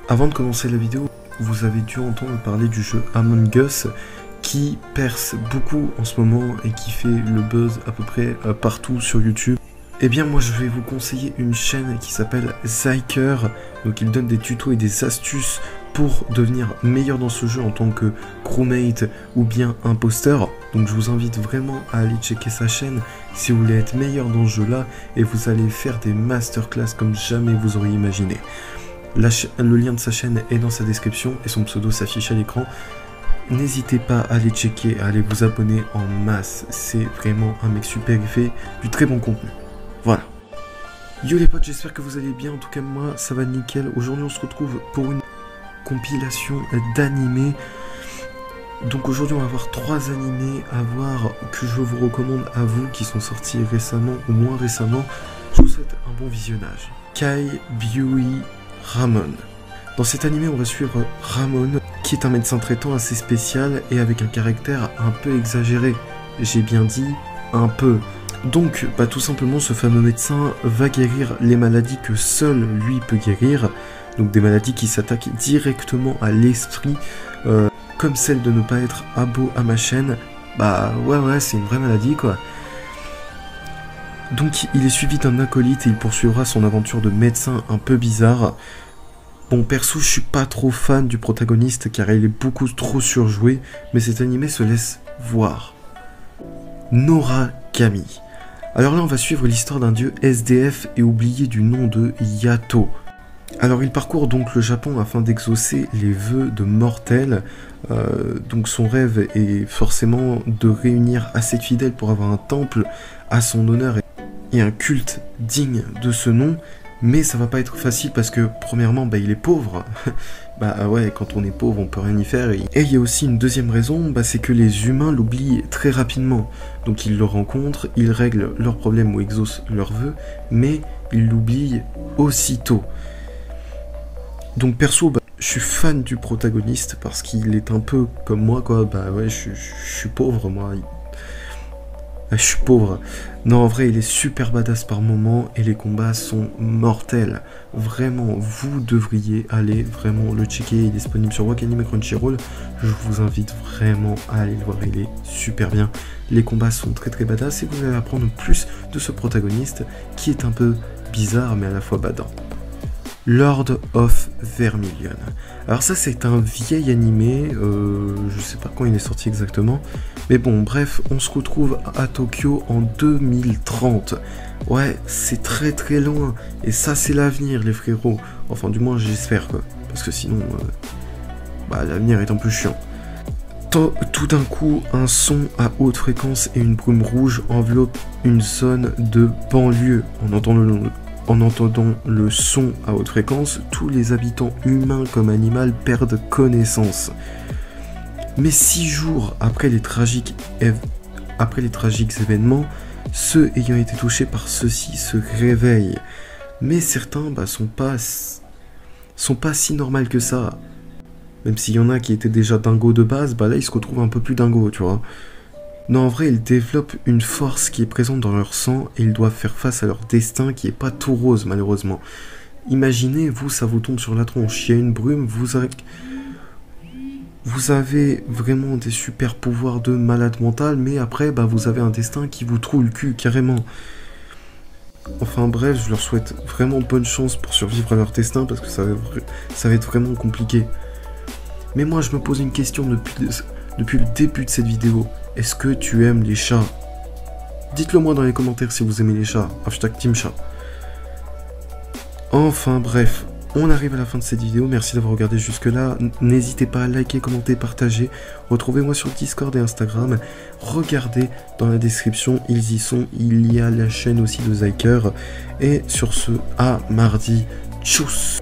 Avant de commencer la vidéo, vous avez dû entendre parler du jeu Among Us qui perce beaucoup en ce moment et qui fait le buzz à peu près partout sur YouTube. Eh bien moi je vais vous conseiller une chaîne qui s'appelle Zyker, donc il donne des tutos et des astuces pour devenir meilleur dans ce jeu en tant que crewmate ou bien imposteur. Donc je vous invite vraiment à aller checker sa chaîne si vous voulez être meilleur dans ce jeu là, et vous allez faire des masterclass comme jamais vous auriez imaginé. Le lien de sa chaîne est dans sa description et son pseudo s'affiche à l'écran. N'hésitez pas à aller checker, à aller vous abonner en masse, c'est vraiment un mec super, il fait du très bon contenu. Voilà. Yo les potes, j'espère que vous allez bien, en tout cas moi ça va nickel. Aujourd'hui on se retrouve pour une compilation d'animés. Donc aujourd'hui on va voir 3 animés à voir que je vous recommande à vous qui sont sortis récemment ou moins récemment. Je vous souhaite un bon visionnage. Kai Byui Ramon. Dans cet animé on va suivre Ramon qui est un médecin traitant assez spécial et avec un caractère un peu exagéré. J'ai bien dit un peu. Donc tout simplement ce fameux médecin va guérir les maladies que seul lui peut guérir. Donc des maladies qui s'attaquent directement à l'esprit, comme celle de ne pas être abo à ma chaîne. Ouais c'est une vraie maladie quoi. Donc il est suivi d'un acolyte et il poursuivra son aventure de médecin un peu bizarre. Bon perso je suis pas trop fan du protagoniste car il est beaucoup trop surjoué, mais cet animé se laisse voir. Norakami. Alors là on va suivre l'histoire d'un dieu SDF et oublié du nom de Yato. Alors il parcourt donc le Japon afin d'exaucer les vœux de mortels. Donc son rêve est forcément de réunir assez de fidèles pour avoir un temple à son honneur et un culte digne de ce nom. Mais ça va pas être facile parce que premièrement il est pauvre. Ouais, quand on est pauvre on peut rien y faire. Et il y a aussi une deuxième raison, c'est que les humains l'oublient très rapidement. Donc ils le rencontrent, ils règlent leurs problèmes ou exaucent leurs vœux, mais ils l'oublient aussitôt. Donc perso, je suis fan du protagoniste parce qu'il est un peu comme moi quoi. Ouais, je suis pauvre moi. Je suis pauvre. Non, en vrai, il est super badass par moment et les combats sont mortels. Vraiment, vous devriez aller vraiment le checker. Il est disponible sur Wakanim et Crunchyroll. Je vous invite vraiment à aller le voir. Il est super bien. Les combats sont très badass et vous allez apprendre plus de ce protagoniste qui est un peu bizarre mais à la fois badant. Lord of Vermilion. Alors ça c'est un vieil animé, je sais pas quand il est sorti exactement, mais bon bref, on se retrouve à Tokyo en 2030. Ouais, c'est très loin, et ça c'est l'avenir les frérots, enfin du moins j'espère quoi, parce que sinon, l'avenir est un peu chiant. Tout d'un coup, un son à haute fréquence et une brume rouge enveloppent une zone de banlieue. En entendant le son à haute fréquence, tous les habitants humains comme animaux perdent connaissance. Mais 6 jours après les tragiques événements, ceux ayant été touchés par ceux-ci se réveillent. Mais certains sont pas si normaux que ça. Même s'il y en a qui étaient déjà dingos de base, là ils se retrouvent un peu plus dingos, tu vois. Non, en vrai, ils développent une force qui est présente dans leur sang et ils doivent faire face à leur destin qui est pas tout rose, malheureusement. Imaginez, vous, ça vous tombe sur la tronche, il y a une brume, vous avez vraiment des super pouvoirs de malade mental, mais après, vous avez un destin qui vous trouve le cul, carrément. Enfin bref, je leur souhaite vraiment bonne chance pour survivre à leur destin parce que ça va être vraiment compliqué. Mais moi, je me pose une question depuis le début de cette vidéo. Est-ce que tu aimes les chats? Dites-le moi dans les commentaires si vous aimez les chats. #TeamChat. Enfin bref, on arrive à la fin de cette vidéo. Merci d'avoir regardé jusque là. N'hésitez pas à liker, commenter, partager. Retrouvez-moi sur Discord et Instagram. Regardez dans la description, ils y sont. Il y a la chaîne aussi de Zyker. Et sur ce, à mardi. Tchuss.